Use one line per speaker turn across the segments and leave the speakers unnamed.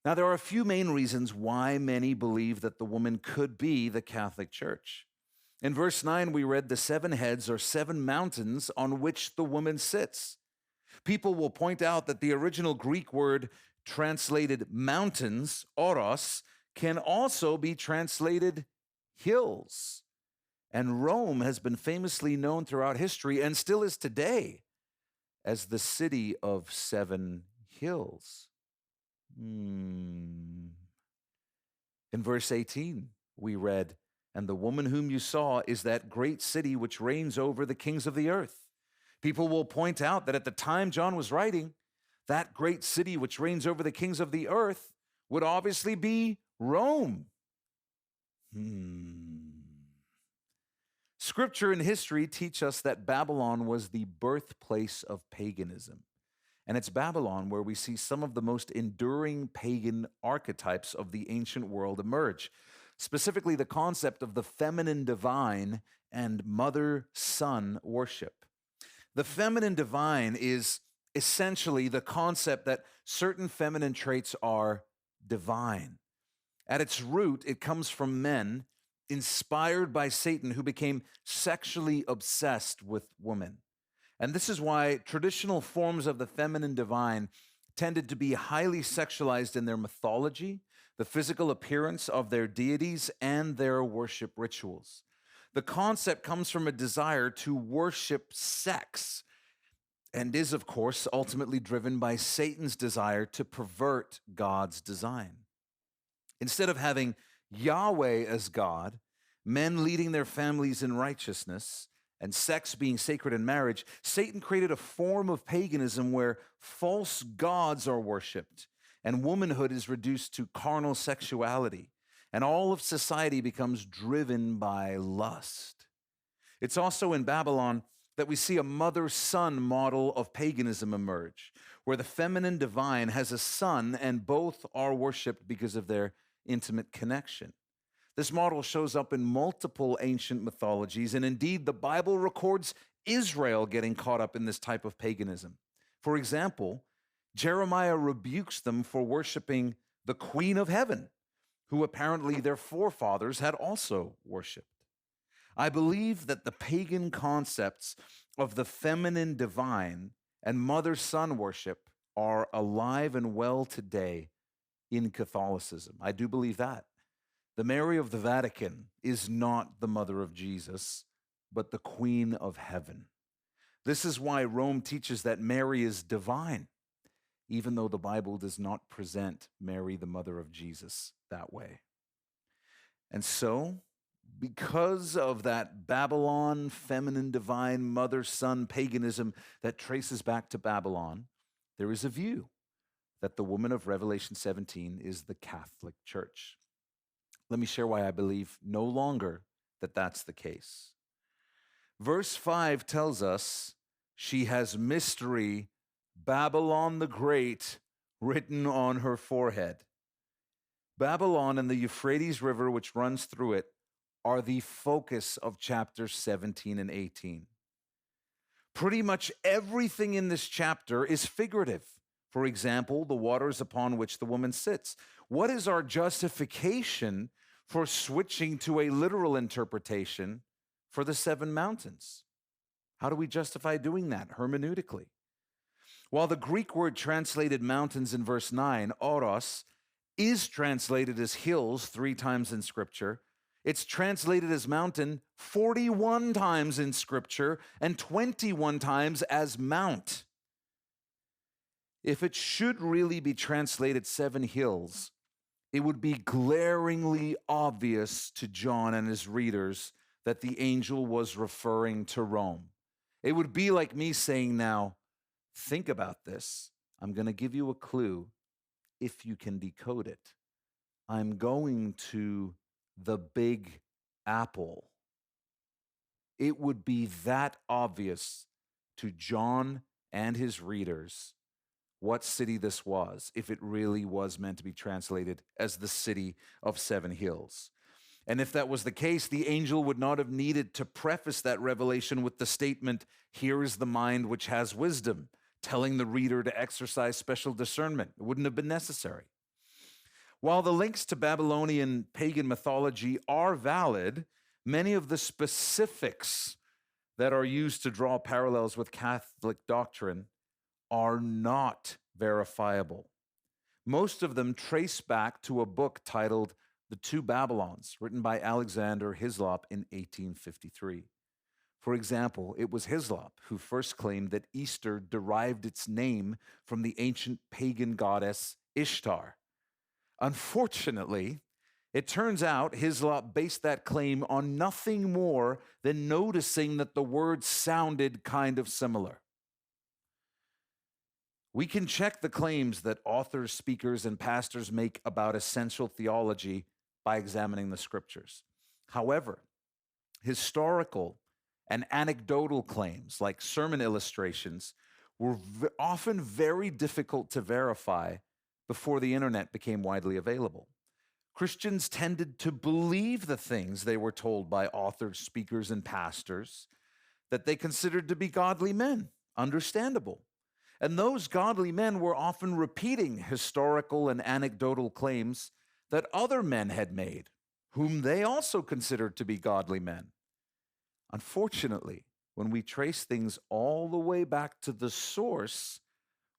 Now, there are a few main reasons why many believe that the woman could be the Catholic Church. In verse 9, we read the 7 heads or 7 mountains on which the woman sits. People will point out that the original Greek word translated mountains, oros, can also be translated hills. And Rome has been famously known throughout history and still is today as the city of 7 hills. In verse 18, we read, "And the woman whom you saw is that great city which reigns over the kings of the earth." People will point out that at the time John was writing, that great city which reigns over the kings of the earth would obviously be Rome. Scripture and history teach us that Babylon was the birthplace of paganism. And it's Babylon where we see some of the most enduring pagan archetypes of the ancient world emerge, specifically the concept of the feminine divine and mother-son worship. The feminine divine is essentially the concept that certain feminine traits are divine. At its root, it comes from men inspired by Satan who became sexually obsessed with women. And this is why traditional forms of the feminine divine tended to be highly sexualized in their mythology, the physical appearance of their deities, and their worship rituals. The concept comes from a desire to worship sex and is, of course, ultimately driven by Satan's desire to pervert God's design. Instead of having Yahweh as God, men leading their families in righteousness, and sex being sacred in marriage, Satan created a form of paganism where false gods are worshipped and womanhood is reduced to carnal sexuality, and all of society becomes driven by lust. It's also in Babylon that we see a mother-son model of paganism emerge, where the feminine divine has a son and both are worshipped because of their intimate connection. This model shows up in multiple ancient mythologies, and indeed the Bible records Israel getting caught up in this type of paganism. For example, Jeremiah rebukes them for worshiping the Queen of Heaven, who apparently their forefathers had also worshipped. I believe that the pagan concepts of the feminine divine and mother-son worship are alive and well today in Catholicism. I do believe that. The Mary of the Vatican is not the mother of Jesus, but the Queen of Heaven. This is why Rome teaches that Mary is divine, even though the Bible does not present Mary, the mother of Jesus, that way. And so, because of that Babylon, feminine, divine, mother-son paganism that traces back to Babylon, there is a view that the woman of Revelation 17 is the Catholic Church. Let me share why I believe no longer that that's the case. Verse 5 tells us she has mystery, Babylon the Great, written on her forehead. Babylon and the Euphrates River, which runs through it, are the focus of chapters 17 and 18. Pretty much everything in this chapter is figurative. For example, the waters upon which the woman sits. What is our justification for switching to a literal interpretation for the 7 mountains? How do we justify doing that hermeneutically? While the Greek word translated mountains in verse 9, oros, is translated as hills 3 times in Scripture, it's translated as mountain 41 times in Scripture and 21 times as mount. If it should really be translated 7 hills, it would be glaringly obvious to John and his readers that the angel was referring to Rome. It would be like me saying now, think about this. I'm going to give you a clue if you can decode it. I'm going to the Big Apple. It would be that obvious to John and his readers what city this was, if it really was meant to be translated as the city of 7 hills. And if that was the case, the angel would not have needed to preface that revelation with the statement, "Here is the mind which has wisdom," telling the reader to exercise special discernment. It wouldn't have been necessary. While the links to Babylonian pagan mythology are valid, many of the specifics that are used to draw parallels with Catholic doctrine are not verifiable. Most of them trace back to a book titled The Two Babylons, written by Alexander Hislop in 1853. For example, it was Hislop who first claimed that Easter derived its name from the ancient pagan goddess Ishtar. Unfortunately, it turns out Hislop based that claim on nothing more than noticing that the words sounded kind of similar. We can check the claims that authors, speakers, and pastors make about essential theology by examining the scriptures. However, historical and anecdotal claims like sermon illustrations were often very difficult to verify before the internet became widely available. Christians tended to believe the things they were told by authors, speakers, and pastors that they considered to be godly men. Understandable. And those godly men were often repeating historical and anecdotal claims that other men had made, whom they also considered to be godly men. Unfortunately, when we trace things all the way back to the source,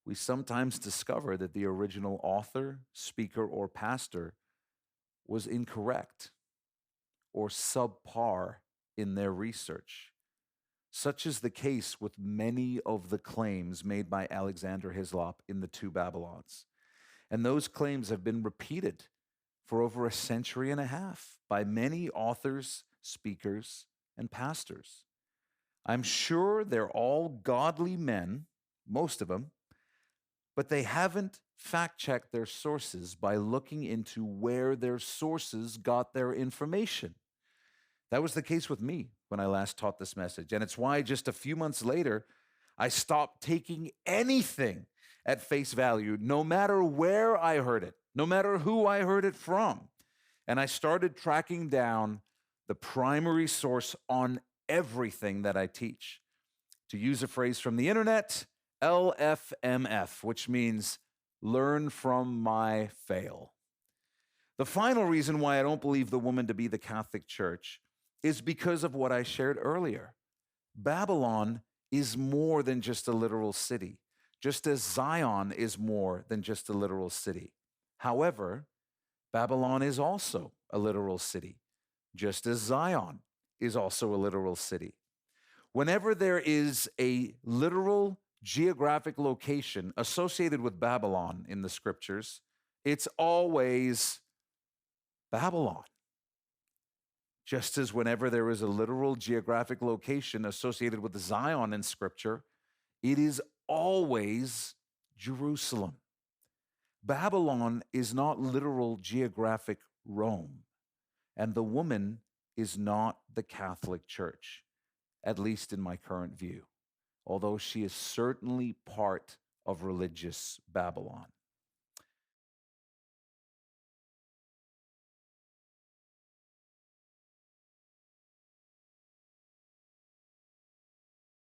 we sometimes discover that the original author, speaker, or pastor was incorrect or subpar in their research. Such is the case with many of the claims made by Alexander Hislop in The Two Babylons. And those claims have been repeated for over a century and a half by many authors, speakers, and pastors. I'm sure they're all godly men, most of them, but they haven't fact-checked their sources by looking into where their sources got their information. That was the case with me when I last taught this message. And it's why just a few months later, I stopped taking anything at face value, no matter where I heard it, no matter who I heard it from. And I started tracking down the primary source on everything that I teach. To use a phrase from the internet, LFMF, which means learn from my fail. The final reason why I don't believe the woman to be the Catholic Church is because of what I shared earlier. Babylon is more than just a literal city, just as Zion is more than just a literal city. However, Babylon is also a literal city, just as Zion is also a literal city. Whenever there is a literal geographic location associated with Babylon in the scriptures, it's always Babylon. Just as whenever there is a literal geographic location associated with Zion in Scripture, it is always Jerusalem. Babylon is not literal geographic Rome, and the woman is not the Catholic Church, at least in my current view, although she is certainly part of religious Babylon.